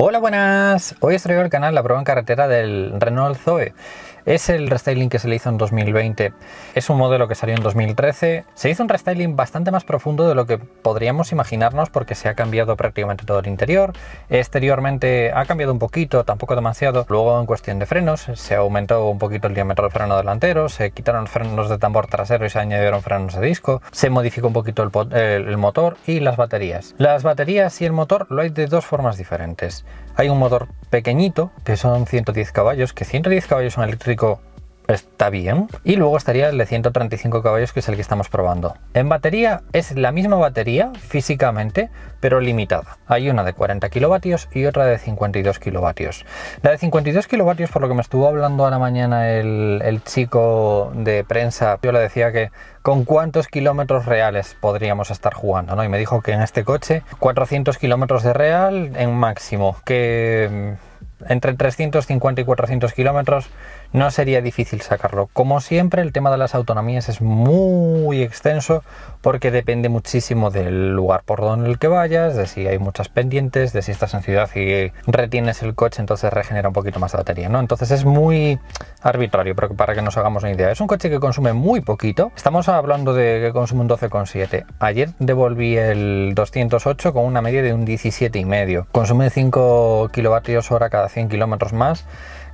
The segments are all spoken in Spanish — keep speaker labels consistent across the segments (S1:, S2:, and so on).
S1: Hola, buenas. Hoy os traigo al canal la prueba en carretera del Renault Zoe. Es el restyling que se le hizo en 2020. Es un modelo que salió en 2013. Se hizo un restyling bastante más profundo de lo que podríamos imaginarnos porque se ha cambiado prácticamente todo el interior. Exteriormente ha cambiado un poquito, tampoco demasiado. Luego, en cuestión de frenos, se aumentó un poquito el diámetro del freno delantero, se quitaron frenos de tambor trasero y se añadieron frenos de disco. Se modificó un poquito el motor y las baterías. Las baterías y el motor lo hay de dos formas diferentes. Hay un motor pequeñito, que son 110 caballos, que 110 caballos en eléctrico está bien. Y luego estaría el de 135 caballos, que es el que estamos probando. En batería es la misma batería físicamente, pero limitada. Hay una de 40 kilovatios y otra de 52 kilovatios. La de 52 kilovatios, por lo que me estuvo hablando a la mañana el chico de prensa, yo le decía que con cuántos kilómetros reales podríamos estar jugando, ¿no? Y me dijo que en este coche 400 kilómetros de real en máximo, que entre 350 y 400 kilómetros no sería difícil sacarlo. Como siempre, el tema de las autonomías es muy extenso porque depende muchísimo del lugar por donde el que vayas, de si hay muchas pendientes, de si estás en ciudad y retienes el coche, entonces regenera un poquito más de batería, ¿no? Entonces es muy arbitrario, pero para que nos hagamos una idea. Es un coche que consume muy poquito. Estamos hablando de que consume un 12,7. Ayer devolví el 208 con una media de un 17,5. Consume 5 kilovatios hora cada 100 kilómetros más,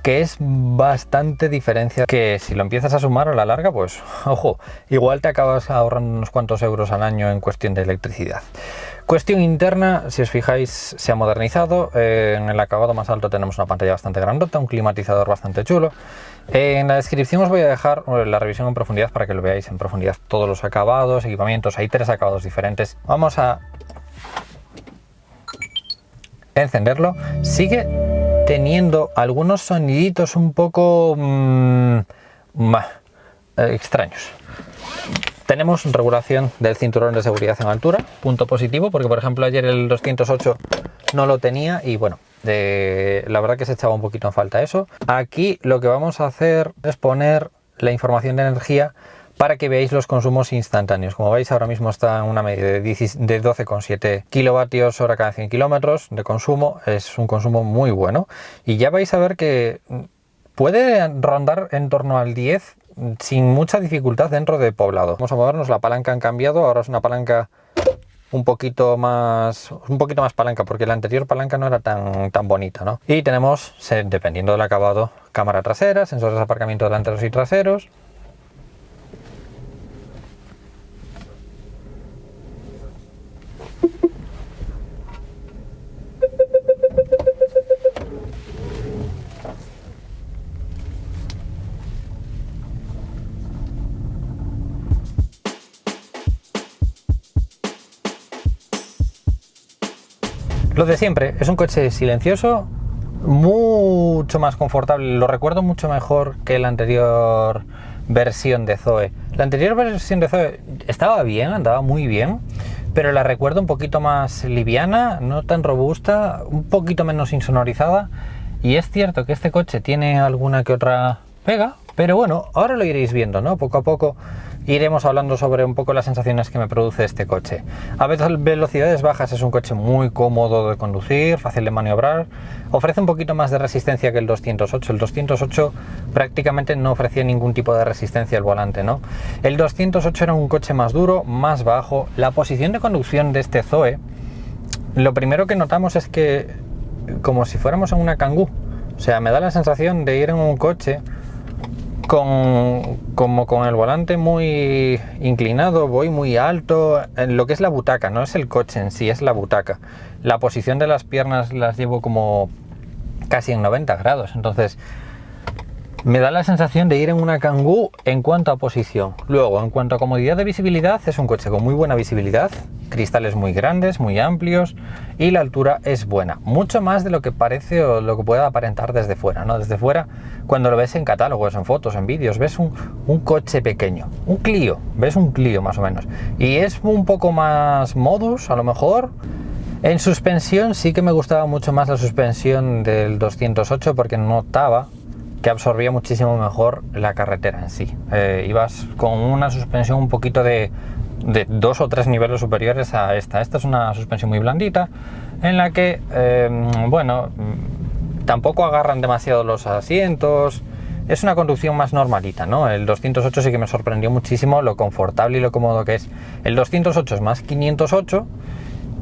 S1: que es bastante diferencia, que si lo empiezas a sumar a la larga, pues ojo, igual te acabas ahorrando unos cuantos euros al año en cuestión de electricidad. Cuestión interna, si os fijáis, se ha modernizado. En el acabado más alto tenemos una pantalla bastante grandota, un climatizador bastante chulo. En la descripción os voy a dejar la revisión en profundidad para que lo veáis en profundidad, todos los acabados, equipamientos. Hay 3 acabados diferentes. Vamos a encenderlo. Sigue teniendo algunos soniditos un poco extraños. Tenemos regulación del cinturón de seguridad en altura, punto positivo, porque por ejemplo ayer el 208 no lo tenía y bueno, la verdad que se echaba un poquito en falta eso. Aquí lo que vamos a hacer es poner la información de energía para que veáis los consumos instantáneos. Como veis, ahora mismo está en una media de 12,7 kilovatios hora cada 100 kilómetros de consumo. Es un consumo muy bueno y ya vais a ver que puede rondar en torno al 10 sin mucha dificultad dentro de poblado. Vamos a movernos, la palanca han cambiado, ahora es una palanca un poquito más palanca, porque la anterior palanca no era tan bonita, ¿no? Y tenemos, dependiendo del acabado, cámara trasera, sensores de aparcamiento delanteros y traseros. Lo de siempre, es un coche silencioso, mucho más confortable, lo recuerdo mucho mejor que la anterior versión de Zoe. La anterior versión de Zoe estaba bien, andaba muy bien, pero la recuerdo un poquito más liviana, no tan robusta, un poquito menos insonorizada. Y es cierto que este coche tiene alguna que otra pega, pero bueno, ahora lo iréis viendo, ¿no? Poco a poco iremos hablando sobre un poco las sensaciones que me produce este coche. A velocidades bajas es un coche muy cómodo de conducir, fácil de maniobrar, ofrece un poquito más de resistencia que el 208. El 208 prácticamente no ofrecía ningún tipo de resistencia al volante, ¿no? El 208 era un coche más duro, más bajo. La posición de conducción de este Zoe, lo primero que notamos es que como si fuéramos en una Kangoo. O sea, me da la sensación de ir en un coche como con el volante muy inclinado, voy muy alto, en lo que es la butaca, no es el coche en sí, es la butaca. La posición de las piernas las llevo como casi en 90 grados, entonces me da la sensación de ir en una Kangoo en cuanto a posición. Luego, en cuanto a comodidad de visibilidad, es un coche con muy buena visibilidad, cristales muy grandes, muy amplios y la altura es buena. Mucho más de lo que parece o lo que pueda aparentar desde fuera, ¿no? Desde fuera, cuando lo ves en catálogos, en fotos, en vídeos, ves un coche pequeño, un Clio, ves un Clio más o menos. Y es un poco más modus, a lo mejor. En suspensión sí que me gustaba mucho más la suspensión del 208 porque notaba que absorbía muchísimo mejor la carretera en sí. Ibas con una suspensión un poquito de de 2 o 3 niveles superiores a esta. Esta es una suspensión muy blandita en la que, bueno, tampoco agarran demasiado los asientos. Es una conducción más normalita, ¿no? El 208 sí que me sorprendió muchísimo lo confortable y lo cómodo que es. El 208 es más 508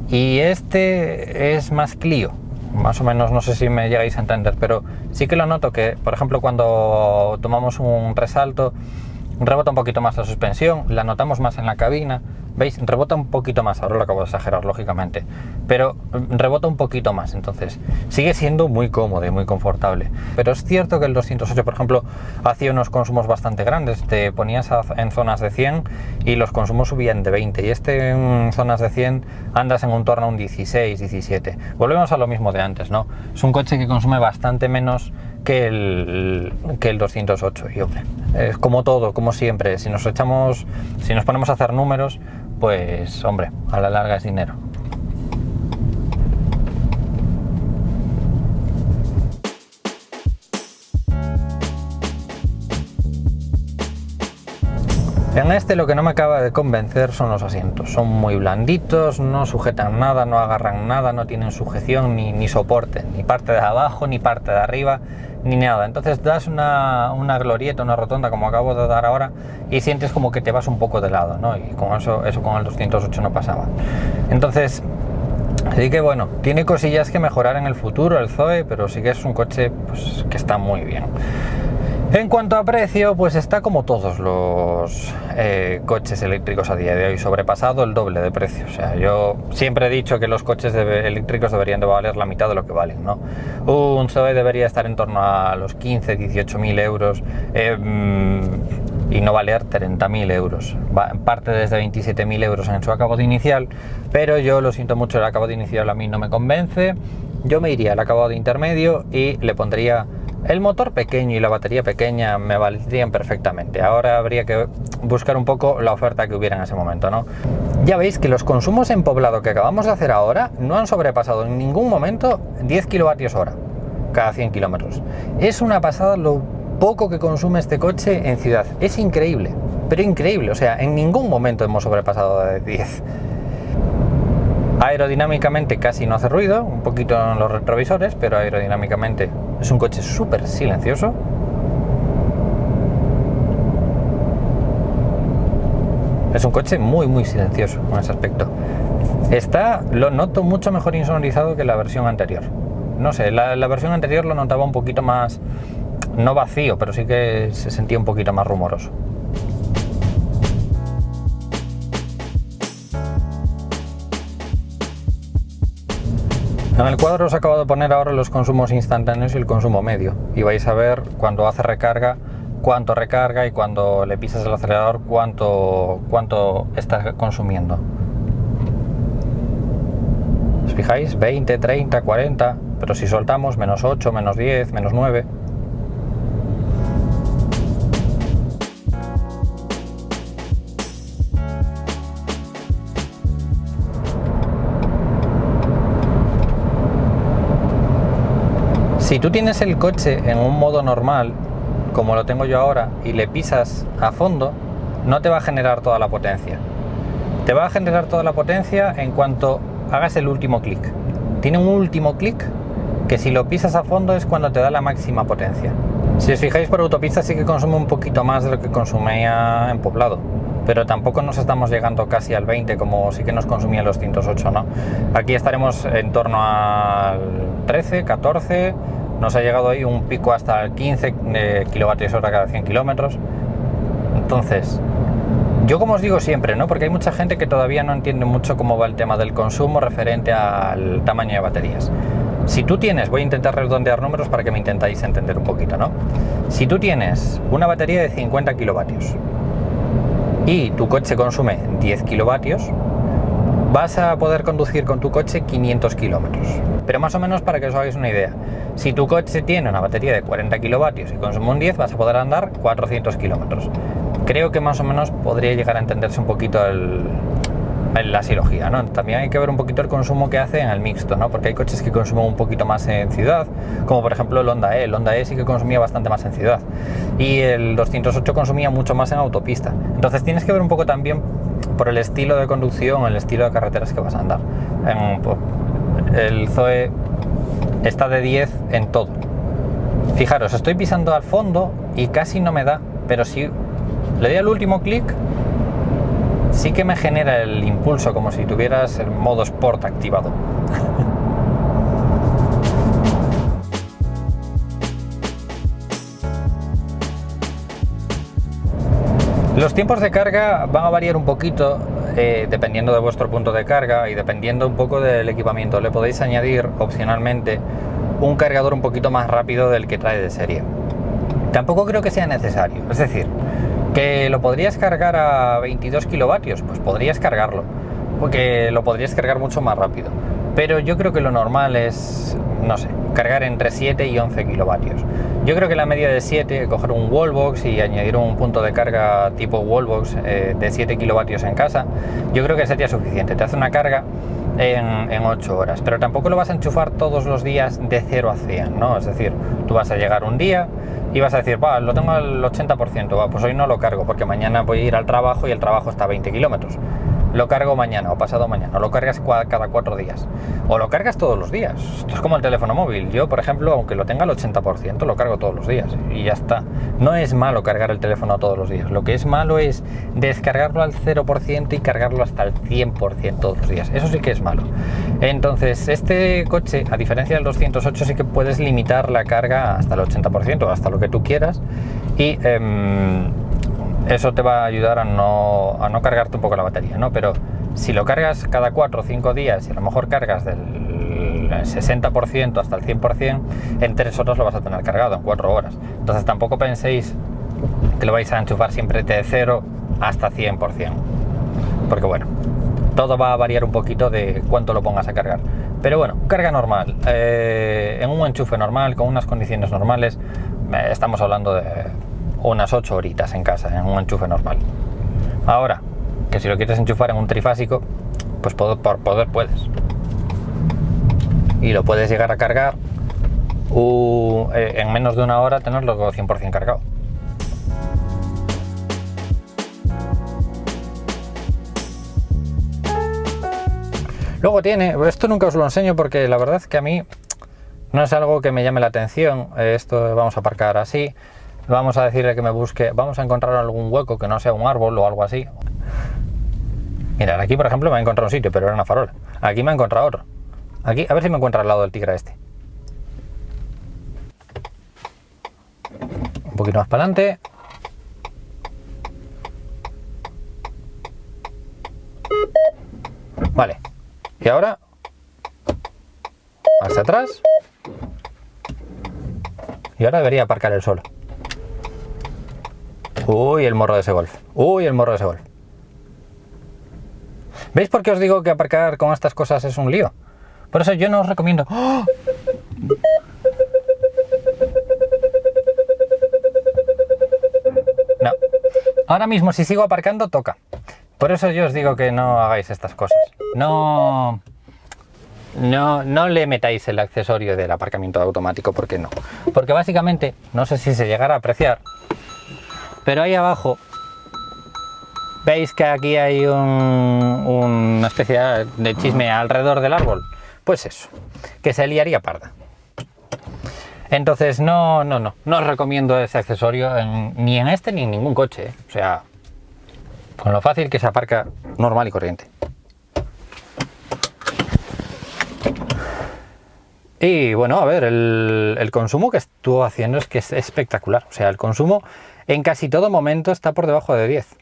S1: y este es más Clio. Más o menos, no sé si me llegáis a entender, pero sí que lo noto que, por ejemplo, cuando tomamos un resalto, rebota un poquito más la suspensión, la notamos más en la cabina, ¿veis? Rebota un poquito más, ahora lo acabo de exagerar, lógicamente, pero rebota un poquito más, entonces sigue siendo muy cómodo y muy confortable. Pero es cierto que el 208, por ejemplo, hacía unos consumos bastante grandes, te ponías en zonas de 100 y los consumos subían de 20, y este en zonas de 100 andas en un torno a un 16, 17. Volvemos a lo mismo de antes, ¿no? Es un coche que consume bastante menos que el 208, y hombre, es como todo, como siempre, si nos ponemos a hacer números, pues hombre, a la larga es dinero. En este lo que no me acaba de convencer son los asientos. Son muy blanditos, no sujetan nada, no agarran nada, no tienen sujeción ni soporte, ni parte de abajo, ni parte de arriba, ni nada. Entonces das una glorieta, una rotonda como acabo de dar ahora y sientes como que te vas un poco de lado, ¿no? Y con eso con el 208 no pasaba. Entonces, sí que bueno, tiene cosillas que mejorar en el futuro el Zoe, pero sí que es un coche pues, que está muy bien. En cuanto a precio, pues está como todos los coches eléctricos a día de hoy, sobrepasado el doble de precio. O sea, yo siempre he dicho que los coches eléctricos deberían de valer la mitad de lo que valen, ¿no? Un Zoe debería estar en torno a los 15, 18.000 euros y no valer 30.000 euros. Parte desde 27.000 euros en su acabado inicial, pero yo lo siento mucho, el acabado inicial a mí no me convence. Yo me iría al acabado intermedio y le pondría el motor pequeño y la batería pequeña, me valdrían perfectamente. Ahora habría que buscar un poco la oferta que hubiera en ese momento, ¿no? Ya veis que los consumos en poblado que acabamos de hacer ahora no han sobrepasado en ningún momento 10 kilovatios hora cada 100 kilómetros. Es una pasada lo poco que consume este coche en ciudad. Es increíble, pero increíble. O sea, en ningún momento hemos sobrepasado de 10. Aerodinámicamente casi no hace ruido, un poquito en los retrovisores, pero aerodinámicamente es un coche súper silencioso. Es un coche muy silencioso en ese aspecto. Lo noto mucho mejor insonorizado que la versión anterior. No sé, la versión anterior lo notaba un poquito más, no vacío, pero sí que se sentía un poquito más rumoroso. En el cuadro os acabo de poner ahora los consumos instantáneos y el consumo medio, y vais a ver cuando hace recarga cuánto recarga y cuando le pisas el acelerador cuánto está consumiendo. ¿Os fijáis? 20, 30, 40, pero si soltamos menos 8, menos 10, menos 9. Si tú tienes el coche en un modo normal, como lo tengo yo ahora, y le pisas a fondo, no te va a generar toda la potencia. Te va a generar toda la potencia en cuanto hagas el último clic. Tiene un último clic que si lo pisas a fondo es cuando te da la máxima potencia. Si os fijáis, por autopista sí que consume un poquito más de lo que consumía en poblado, pero tampoco nos estamos llegando casi al 20 como sí que nos consumía el 208, ¿no? Aquí estaremos en torno al 13, 14, nos ha llegado ahí un pico hasta el 15 kilovatios hora cada 100 kilómetros. Entonces, yo como os digo siempre, ¿no? Porque hay mucha gente que todavía no entiende mucho cómo va el tema del consumo referente al tamaño de baterías. Si tú tienes, voy a intentar redondear números para que me intentáis entender un poquito, ¿no? Si tú tienes una batería de 50 kilovatios y tu coche consume 10 kilovatios, vas a poder conducir con tu coche 500 kilómetros. Pero más o menos para que os hagáis una idea, si tu coche tiene una batería de 40 kilovatios y consume un 10, vas a poder andar 400 kilómetros. Creo que más o menos podría llegar a entenderse un poquito la silogía, ¿no? También hay que ver un poquito el consumo que hace en el mixto, ¿no? Porque hay coches que consumen un poquito más en ciudad, como por ejemplo el Honda E. El Honda E sí que consumía bastante más en ciudad y el 208 consumía mucho más en autopista. Entonces tienes que ver un poco también por el estilo de conducción, el estilo de carreteras que vas a andar. El Zoe está de 10 en todo. Fijaros, estoy pisando al fondo y casi no me da, pero si le doy al último clic, sí que me genera el impulso como si tuvieras el modo Sport activado. Los tiempos de carga van a variar un poquito dependiendo de vuestro punto de carga y dependiendo un poco del equipamiento. Le podéis añadir opcionalmente un cargador un poquito más rápido del que trae de serie. Tampoco creo que sea necesario, es decir, que lo podrías cargar a 22 kilovatios, pues podrías cargarlo, porque lo podrías cargar mucho más rápido. Pero yo creo que lo normal es, no sé, cargar entre 7 y 11 kilovatios. Yo creo que la media de 7, coger un wallbox y añadir un punto de carga tipo wallbox de 7 kilovatios en casa, yo creo que sería suficiente. Te hace una carga en 8 horas, pero tampoco lo vas a enchufar todos los días de 0 a 100, ¿no? Es decir, tú vas a llegar un día y vas a decir, va, lo tengo al 80%, va, pues hoy no lo cargo porque mañana voy a ir al trabajo y el trabajo está a 20 kilómetros. Lo cargo mañana o pasado mañana, o lo cargas cada 4 días, o lo cargas todos los días. Esto es como el teléfono móvil. Yo, por ejemplo, aunque lo tenga al 80%, lo cargo todos los días y ya está. No es malo cargar el teléfono todos los días. Lo que es malo es descargarlo al 0% y cargarlo hasta el 100% todos los días. Eso sí que es malo. Entonces, este coche, a diferencia del 208, sí que puedes limitar la carga hasta el 80%, hasta lo que tú quieras, y eso te va a ayudar a no cargarte un poco la batería, ¿no? Pero si lo cargas cada 4 o 5 días y a lo mejor cargas del 60% hasta el 100%, en 3 horas lo vas a tener cargado, en 4 horas. Entonces tampoco penséis que lo vais a enchufar siempre de 0 hasta 100%. Porque bueno, todo va a variar un poquito de cuánto lo pongas a cargar. Pero bueno, carga normal, en un enchufe normal, con unas condiciones normales, estamos hablando de unas 8 horitas en casa, en un enchufe normal. Ahora, que si lo quieres enchufar en un trifásico, pues por poder puedes. Y lo puedes llegar a cargar en menos de una hora, tenerlo 100% cargado. Luego tiene, esto nunca os lo enseño porque la verdad es que a mí no es algo que me llame la atención. Esto vamos a aparcar así. Vamos a decirle que me busque, vamos a encontrar algún hueco que no sea un árbol o algo así. Mirad, aquí por ejemplo me ha encontrado un sitio, pero era una farola. Aquí me ha encontrado otro. Aquí, a ver si me encuentra al lado del tigre este. Un poquito más para adelante. Vale. Y ahora, hacia atrás. Y ahora debería aparcar él solo. Uy, el morro de ese Golf. Uy, el morro de ese Golf. ¿Veis por qué os digo que aparcar con estas cosas es un lío? Por eso yo no os recomiendo. ¡Oh! No. Ahora mismo si sigo aparcando toca. Por eso yo os digo que no hagáis estas cosas. No le metáis el accesorio del aparcamiento automático, porque no. Porque básicamente, no sé si se llegará a apreciar, pero ahí abajo veis que aquí hay una especie de chisme alrededor del árbol. Pues eso, que se liaría parda. Entonces no os recomiendo ese accesorio ni en este ni en ningún coche, ¿eh? O sea, con lo fácil que se aparca normal y corriente. Y bueno, a ver, el consumo que estuvo haciendo es que es espectacular. O sea, el consumo en casi todo momento está por debajo de 10.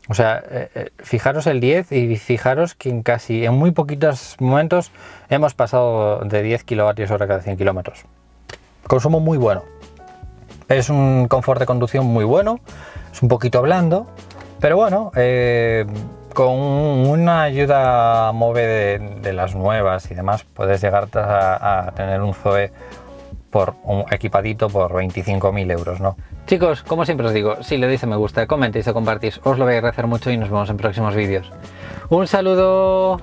S1: O sea, fijaros el 10 y fijaros que en muy poquitos momentos hemos pasado de 10 kilovatios hora cada 100 kilómetros. Consumo muy bueno. Es un confort de conducción muy bueno, es un poquito blando, pero bueno, con una ayuda MOVE de las nuevas y demás, puedes llegar a tener un Zoe equipadito por 25.000 euros, ¿no? Chicos, como siempre os digo, si le dais a me gusta, comentéis o compartís, os lo voy a agradecer mucho y nos vemos en próximos vídeos. ¡Un saludo!